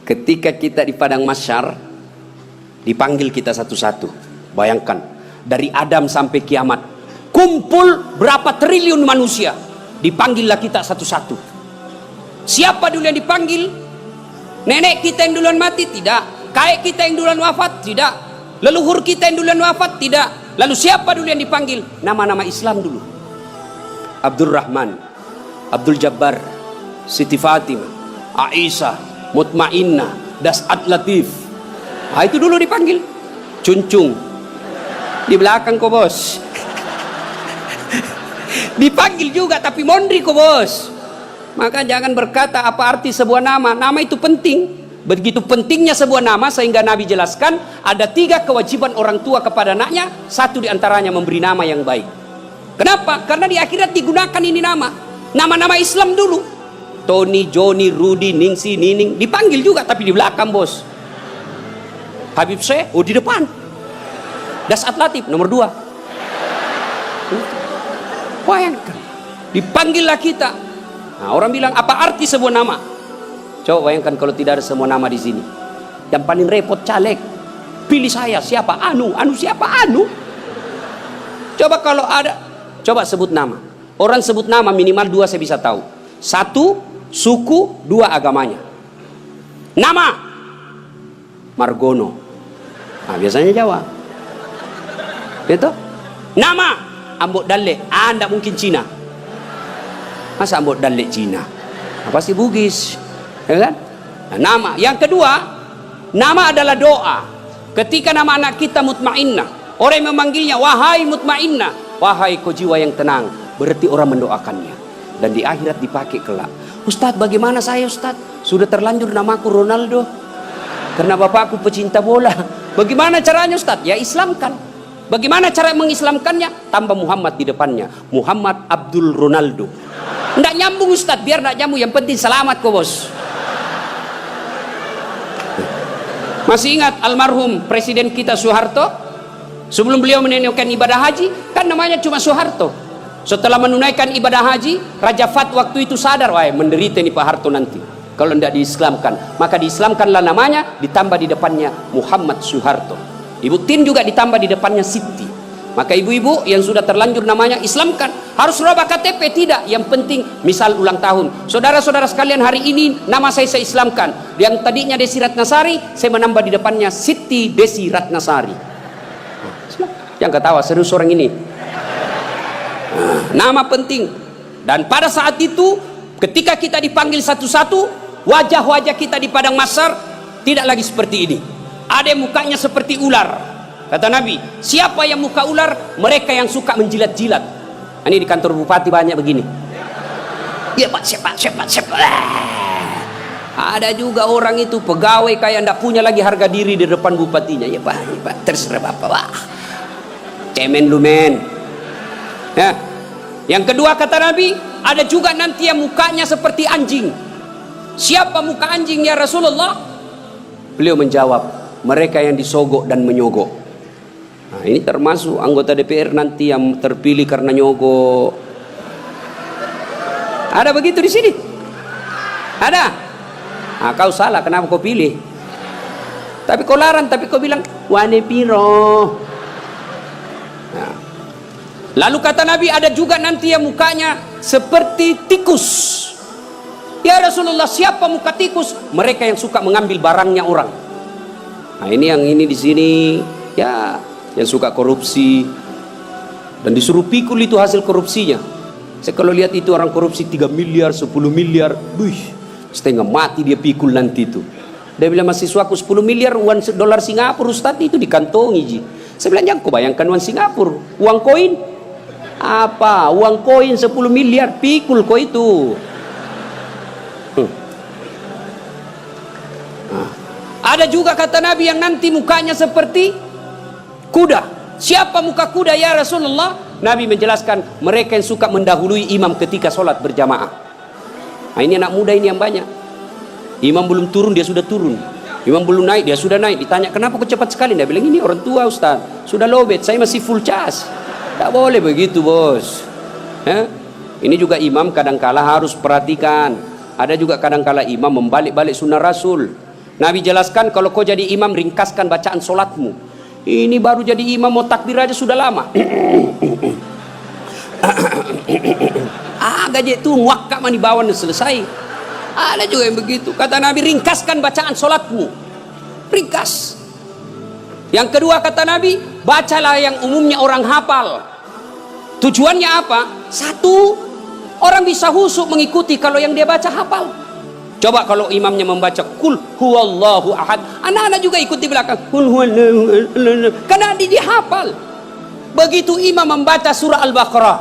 Ketika kita di padang mahsyar, dipanggil kita satu-satu. Bayangkan, dari Adam sampai kiamat, kumpul berapa triliun manusia, dipanggillah kita satu-satu. Siapa dulu yang dipanggil? Nenek kita yang duluan mati? Tidak. Kakek kita yang duluan wafat? Tidak. Leluhur kita yang duluan wafat? Tidak. Lalu siapa dulu yang dipanggil? Nama-nama Islam dulu. Abdul Rahman, Abdul Jabbar, Siti Fatimah, Aisyah, Mutmainnah, Das'at Latif. Itu dulu dipanggil. Cuncung di belakang kok bos. Dipanggil juga tapi mondri kok bos. Maka jangan berkata apa arti sebuah nama. Nama itu penting. Begitu pentingnya sebuah nama sehingga Nabi jelaskan ada 3 kewajiban orang tua kepada anaknya. 1 diantaranya memberi nama yang baik. Kenapa? Karena di akhirat digunakan ini nama. Nama-nama Islam dulu. Tony, Johnny, Rudy, Ningsi, Nining. Dipanggil juga tapi di belakang bos. Habib Syekh, di depan. Das'at Latif nomor 2. Bayangkan, dipanggillah kita. Nah, orang bilang apa arti sebuah nama? Coba bayangkan kalau tidak ada semua nama di sini. Yang paling repot caleg. Pilih saya siapa? Anu siapa? Anu. Coba kalau ada, coba sebut nama. Orang sebut nama minimal 2 saya bisa tahu. 1 suku, 2 agamanya. Nama Margono. Nah, biasanya Jawa. Betul? Nama Ambok Dalle. Anda mungkin Cina. Masa Ambok Dalle Cina? Pasti Bugis. Ya kan? Nah, nama. Yang kedua, nama adalah doa. Ketika nama anak kita Mutmainnah, orang yang memanggilnya wahai Mutmainnah, wahai kau jiwa yang tenang, berarti orang mendoakannya. Dan di akhirat dipakai kelak. Ustadz, bagaimana saya Ustadz? Sudah terlanjur namaku Ronaldo karena bapakku pecinta bola. Bagaimana caranya Ustadz? Ya Islamkan. Bagaimana cara mengislamkannya? Tambah Muhammad di depannya. Muhammad Abdul Ronaldo. Nggak nyambung Ustadz, biar nggak nyambung. Yang penting selamat kok bos. Masih ingat almarhum Presiden kita Soeharto? Sebelum beliau menunaikan ibadah haji, kan namanya cuma Soeharto. Setelah menunaikan ibadah haji, Raja Fat waktu itu sadar, wah menderita nih Pak Harto nanti kalau tidak diislamkan. Maka diislamkanlah namanya, ditambah di depannya Muhammad Soeharto. Ibu Tin juga ditambah di depannya Siti. Maka ibu-ibu yang sudah terlanjur namanya islamkan. Harus rubah KTP? Tidak. Yang penting misal ulang tahun, saudara-saudara sekalian hari ini nama saya islamkan. Yang tadinya Desi Ratnasari, saya menambah di depannya Siti Desi Ratnasari. Yang ketawa serius orang ini. Nama penting. Dan pada saat itu ketika kita dipanggil satu-satu, wajah-wajah kita di padang mahsyar tidak lagi seperti ini. Ada yang mukanya seperti ular. Kata Nabi, siapa yang muka ular? Mereka yang suka menjilat-jilat. Ini di kantor bupati banyak begini. Ya Pak, siapa. Ada juga orang itu pegawai kayak ndak punya lagi harga diri di depan bupatinya. Ya Pak, terserah Bapak. Wah. Cemen lu men. Ya. Yang kedua kata Nabi, ada juga nanti yang mukanya seperti anjing. Siapa muka anjing ya Rasulullah? Beliau menjawab, mereka yang disogok dan menyogok. Nah, ini termasuk anggota DPR nanti yang terpilih karena nyogok. Ada begitu di sini? Ada? Nah, kau salah, kenapa kau pilih? Tapi kau larang, tapi kau bilang wane piro. Nah. Lalu kata Nabi, ada juga nanti yang mukanya seperti tikus. Ya Rasulullah, siapa muka tikus? Mereka yang suka mengambil barangnya orang. Nah, ini yang ini di sini ya, yang suka korupsi dan disuruh pikul itu hasil korupsinya. Saya kalau lihat itu orang korupsi 3 miliar, 10 miliar, setengah mati dia pikul nanti itu. Dia bilang mahasiswaku 10 miliar uang dolar Singapura Ustaz, itu dikantongi ji. Saya bilang jangan kau bayangkan uang Singapura, uang koin. Apa? Uang koin 10 miliar pikul kau itu. Nah. Ada juga kata Nabi yang nanti mukanya seperti kuda. Siapa muka kuda ya Rasulullah? Nabi menjelaskan mereka yang suka mendahului imam ketika sholat berjamaah. Nah, ini anak muda ini yang banyak. Imam belum turun dia sudah turun. Imam belum naik dia sudah naik. Ditanya kenapa kok cepat sekali? Dia bilang ini orang tua Ustaz. Sudah lowbat, saya masih full charge. Tak boleh begitu bos. Ini juga imam kadangkala harus perhatikan. Ada juga kadangkala imam membalik-balik sunnah Rasul. Nabi jelaskan, kalau kau jadi imam, ringkaskan bacaan solatmu. Ini baru jadi imam mau takbir aja sudah lama. Gaje itu muakkak mani bawan selesai. Ada juga yang begitu. Kata Nabi, ringkaskan bacaan solatmu. Ringkas. Yang kedua kata Nabi, bacalah yang umumnya orang hafal. Tujuannya apa? Satu, orang bisa husuk mengikuti kalau yang dia baca hafal. Coba kalau imamnya membaca kul huwallahu ahad, anak-anak juga ikut di belakang kul huwallahu ahad, karena dia hafal. Begitu imam membaca surah Al-Baqarah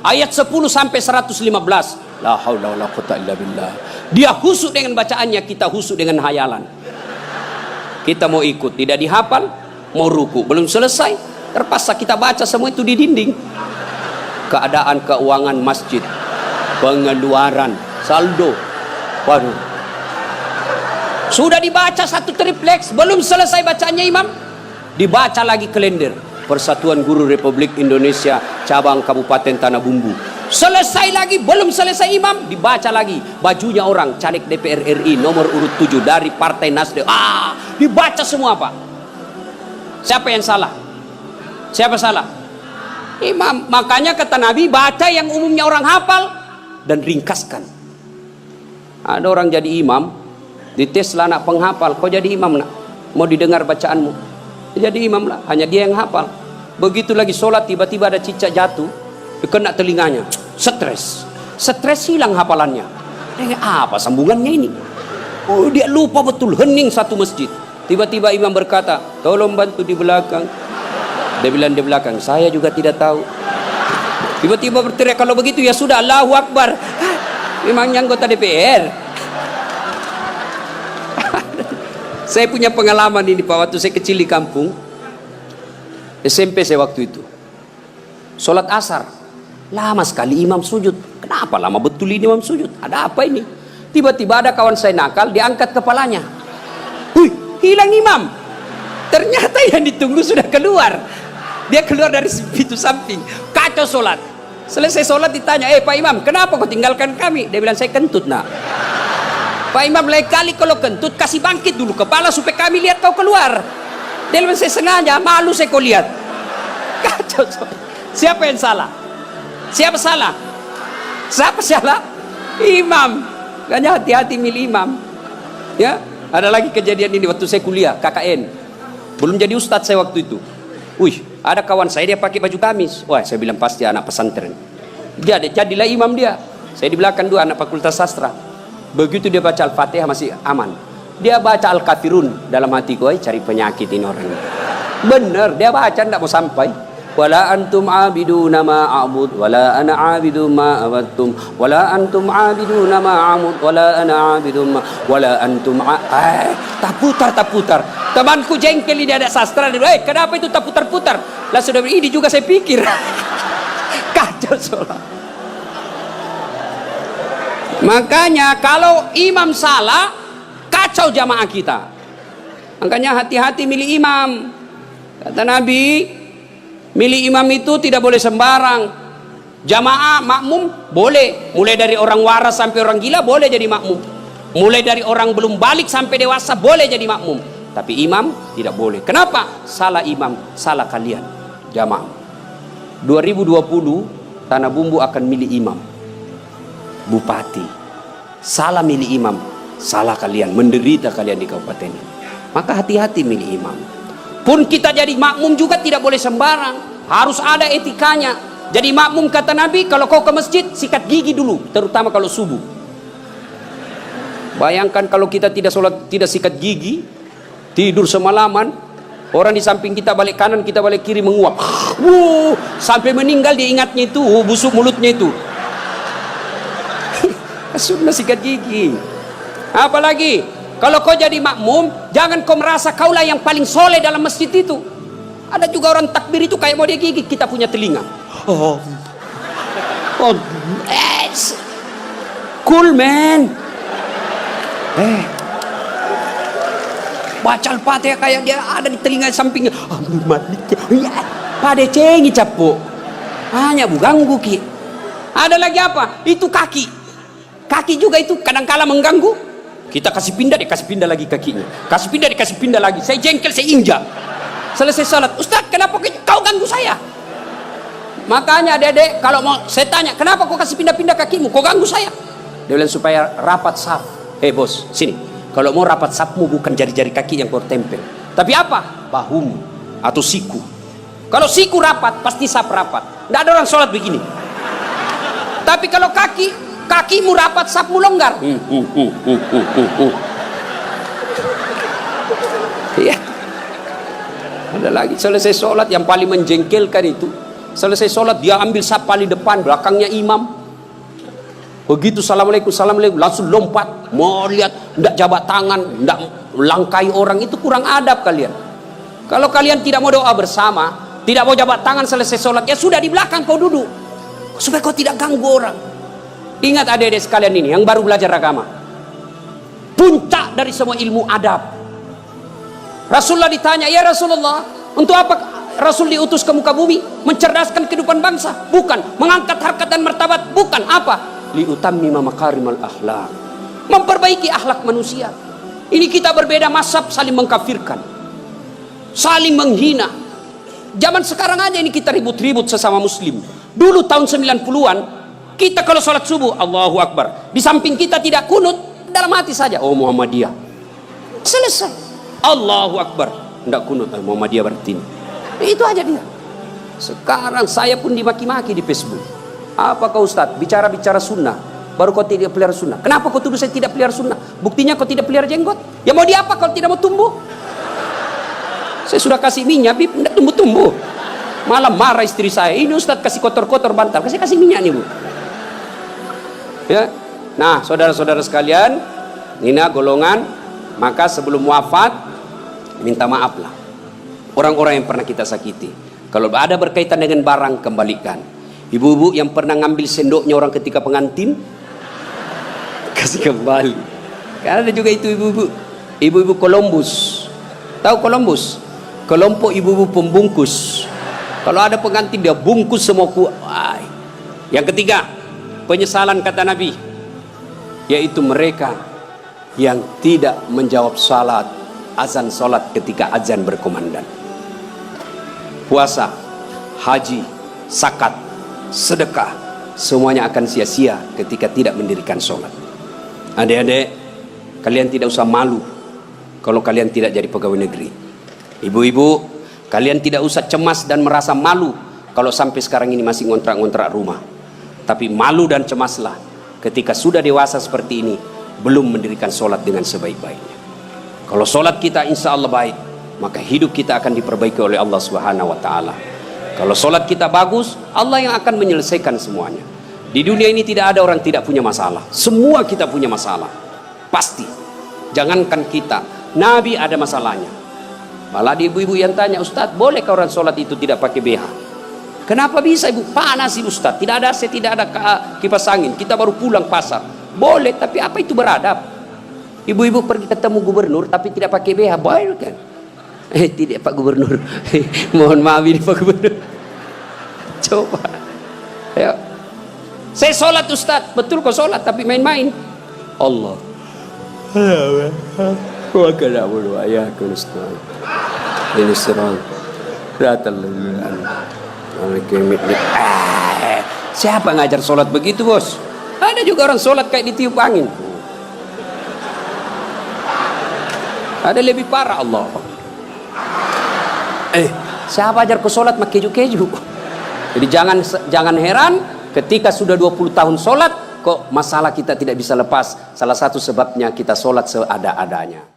ayat 10 sampai 115, la haula wala quwwata illa billah, dia husuk dengan bacaannya, kita husuk dengan hayalan. Kita mau ikut, tidak dihafal, mau ruku, belum selesai, terpaksa kita baca semua itu di dinding. Keadaan keuangan masjid, pengeluaran, saldo, waduh, sudah dibaca satu tripleks, belum selesai bacaannya imam, dibaca lagi kalender Persatuan Guru Republik Indonesia cabang Kabupaten Tanah Bumbu. Selesai lagi, belum selesai imam, dibaca lagi bajunya orang caleg DPR RI nomor urut 7 dari Partai Nasdem. Dibaca semua, Pak. Siapa yang salah? Siapa salah? Imam. Makanya kata Nabi, baca yang umumnya orang hafal dan ringkaskan. Ada orang jadi imam, dites lah anak penghafal, kau jadi imam nak, mau didengar bacaanmu, jadi imam lah, hanya dia yang hafal. Begitu lagi sholat, tiba-tiba ada cicak jatuh, kena telinganya, stres hilang hafalannya. Apa sambungannya ini? Oh, dia lupa betul, hening satu masjid. Tiba-tiba imam berkata, tolong bantu di belakang. Dia bilang di belakang, saya juga tidak tahu. Tiba-tiba berteriak, kalau begitu ya sudah, Allahu Akbar. Memangnya anggota DPR. Saya punya pengalaman ini Pak, waktu saya kecil di kampung SMP saya waktu itu, sholat asar lama sekali imam sujud. Kenapa lama betul ini imam sujud? Ada apa ini? Tiba-tiba ada kawan saya nakal, diangkat kepalanya, hilang imam. Ternyata yang ditunggu sudah keluar. Dia keluar dari pintu samping, kacau sholat. Selesai sholat ditanya, Pak Imam, kenapa kau tinggalkan kami? Dia bilang, saya kentut nak. Pak Imam, lain kali kalau kentut kasih bangkit dulu kepala supaya kami lihat kau keluar. Dia bilang, saya sengaja, malu saya kau lihat. Kacau sholat. Siapa yang salah? Siapa salah? Siapa salah? Imam. Makanya hati-hati milih imam. Ya, ada lagi kejadian ini waktu saya kuliah KKN. Belum jadi ustadz saya waktu itu. Ada kawan saya, dia pakai baju gamis. Wah, saya bilang pasti anak pesantren. Jadilah imam dia. Saya di belakang dua anak fakultas sastra. Begitu dia baca Al-Fatihah masih aman. Dia baca Al-Kafirun, dalam hati gue cari penyakit ini orang. Bener, dia baca tidak mau sampai. Wala antum abiduna ma a'bud wala ana abidu ma abattum wala antum abiduna ma a'bud wala ana abidu ma wala antum tak putar. Temanku jengkel ini ada sastra, dia kenapa itu tak putar-putar? Lah sudah ini juga saya pikir. Kacau sholat. Makanya kalau imam salah, kacau jamaah kita. Makanya hati-hati milih imam. Kata Nabi, milih imam itu tidak boleh sembarang. Jamaah makmum boleh, mulai dari orang waras sampai orang gila boleh jadi makmum. Mulai dari orang belum balik sampai dewasa boleh jadi makmum. Tapi imam tidak boleh. Kenapa? Salah imam, salah kalian. Jamaah 2020 Tanah Bumbu akan milih imam, bupati. Salah milih imam, salah kalian, menderita kalian di kabupaten ini. Maka hati-hati milih imam. Pun kita jadi makmum juga tidak boleh sembarang, harus ada etikanya. Jadi makmum kata Nabi, kalau kau ke masjid sikat gigi dulu, terutama kalau subuh. Bayangkan kalau kita tidak sholat, tidak sikat gigi, tidur semalaman, orang di samping kita balik kanan, kita balik kiri menguap, sampai meninggal dia ingatnya itu, busuk mulutnya itu. Sunnah sikat gigi. Apalagi kalau kau jadi makmum, jangan kau merasa kaulah yang paling soleh dalam masjid itu. Ada juga orang takbir itu kayak mau dia gigit kita punya telinga. Cool man. Baca Al-Fatihah kayak dia ada di telinga sampingnya. Pada cengi capu. Hanya ganggu ki. Ada lagi apa? Itu kaki. Kaki juga itu kadang-kala mengganggu. Kita kasih pindah, dikasih pindah lagi kakinya. Kasih pindah, dikasih pindah lagi. Saya jengkel, saya injak. Selesai salat, Ustaz, kenapa kau ganggu saya? Makanya adik-adik, kalau mau saya tanya, kenapa kau kasih pindah-pindah kakimu? Kau ganggu saya? Dia bilang supaya rapat saf. Bos, sini. Kalau mau rapat safmu bukan jari-jari kaki yang kau tempel, tapi apa? Bahumu atau siku. Kalau siku rapat, pasti saf rapat. Tidak ada orang sholat begini. Tapi kalau kakimu rapat, safmu longgar. Iya. Ada lagi selesai sholat yang paling menjengkelkan itu. Selesai sholat dia ambil saf paling depan, belakangnya imam. Begitu assalamualaikum, assalamualaikum, langsung lompat. Mau lihat, tidak jabat tangan, tidak langkai orang, itu kurang adab kalian. Kalau kalian tidak mau doa bersama, tidak mau jabat tangan selesai sholat, ya sudah di belakang kau duduk, supaya kau tidak ganggu orang. Ingat adik-adik sekalian ini yang baru belajar agama, puncak dari semua ilmu adab. Rasulullah ditanya, ya Rasulullah, untuk apa Rasul diutus ke muka bumi? Mencerdaskan kehidupan bangsa? Bukan. Mengangkat harkat dan martabat? Bukan. Apa? Liutammima makarimal akhlak, memperbaiki akhlak manusia. Ini kita berbeda mazhab, saling mengkafirkan, saling menghina. Zaman sekarang aja ini kita ribut-ribut sesama muslim. Dulu tahun 90-an kita kalau sholat subuh Allahu Akbar, di samping kita tidak kunut, dalam hati saja, oh Muhammadiyah, selesai. Allahu Akbar, tidak kunut, Muhammadiyah berarti ini. Itu aja dia. Sekarang saya pun dimaki-maki di Facebook. Apa kau Ustaz, bicara-bicara sunnah, baru kau tidak pelihara sunnah? Kenapa kau tuduh saya tidak pelihara sunnah? Buktinya kau tidak pelihara jenggot. Ya mau diapa kalau tidak mau tumbuh? Saya sudah kasih minyak, tidak tumbuh-tumbuh. Malah marah istri saya, ini Ustaz kasih kotor-kotor bantal, kasih minyak nih Bu. Ya. Nah saudara-saudara sekalian, ini golongan, maka sebelum wafat minta maaflah orang-orang yang pernah kita sakiti. Kalau ada berkaitan dengan barang, kembalikan. Ibu-ibu yang pernah ngambil sendoknya orang ketika pengantin, kasih kembali. Karena ada juga itu ibu-ibu Columbus. Tahu Columbus? Kelompok ibu-ibu pembungkus. Kalau ada pengantin dia bungkus semua kuah. Yang ketiga, penyesalan kata Nabi, yaitu mereka yang tidak menjawab salat, azan salat ketika azan berkumandang. Puasa, haji, zakat, sedekah, semuanya akan sia-sia ketika tidak mendirikan sholat. Adik-adik, kalian tidak usah malu kalau kalian tidak jadi pegawai negeri. Ibu-ibu, kalian tidak usah cemas dan merasa malu kalau sampai sekarang ini masih ngontrak-ngontrak rumah. Tapi malu dan cemaslah ketika sudah dewasa seperti ini belum mendirikan sholat dengan sebaik-baiknya. Kalau sholat kita insya Allah baik, maka hidup kita akan diperbaiki oleh Allah Subhanahu wa Ta'ala. Kalau sholat kita bagus, Allah yang akan menyelesaikan semuanya. Di dunia ini tidak ada orang tidak punya masalah. Semua kita punya masalah, pasti. Jangankan kita, Nabi ada masalahnya. Malah di ibu-ibu yang tanya, Ustadz, bolehkah orang sholat itu tidak pakai BH? Kenapa bisa ibu? Panas sih Ustadz, tidak ada AC, tidak ada kipas angin, kita baru pulang pasar. Boleh, tapi apa itu beradab? Ibu-ibu pergi ketemu gubernur tapi tidak pakai BH, boleh kan? Tidak Pak Gubernur. Mohon maaf ini Pak Gubernur. Coba. Ya. Saya sholat Ustadz, betul kok sholat tapi main-main. Allah. Wa kana bulu ayah kunustan. Ini serang. Siapa ngajar sholat begitu bos? Ada juga orang sholat kayak ditiup angin. Ada lebih parah Allah. Siapa ajar ke sholat mak keju-keju? Jadi jangan heran ketika sudah 20 tahun sholat kok masalah kita tidak bisa lepas. Salah satu sebabnya kita sholat seada-adanya.